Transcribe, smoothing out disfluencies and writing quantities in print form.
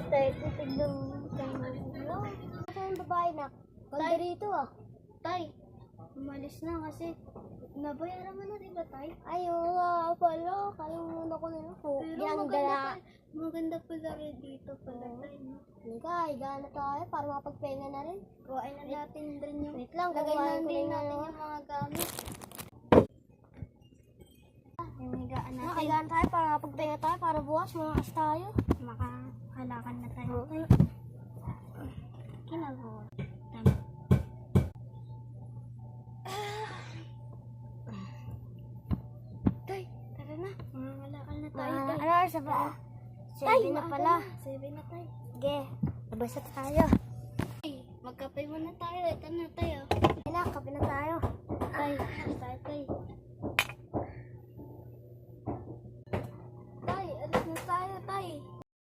Tay, titignan mo. Ito yung babae na. Ganda rito ah. Tay, umalis na kasi nabayaran mo na, di ba, Tay? Ayaw nga pala. Kalimutan ko na yun. Maganda pala rin dito pala, Tay. Hindi higa na tayo para mapagpahinga na rin. Kuhain na natin rin yung... Wait lang, Lagay kukuhain na ko din na natin yung yung mga gamit. Yung higaan natin. Nakahigaan tayo para mapagpahinga tayo para bukas malakas tayo. Makahalakan na tayo. Okay. Kinagawa. Tama. Tay, tara na. Makahalakan na tayo, Tay. Ano sa ba? 7 na pala. 7 na, Tay. Sige, labas na tayo. Tay, magkape muna tayo. Ito na tayo. Ayun na, kape na tayo. Tay, tayo, Tay.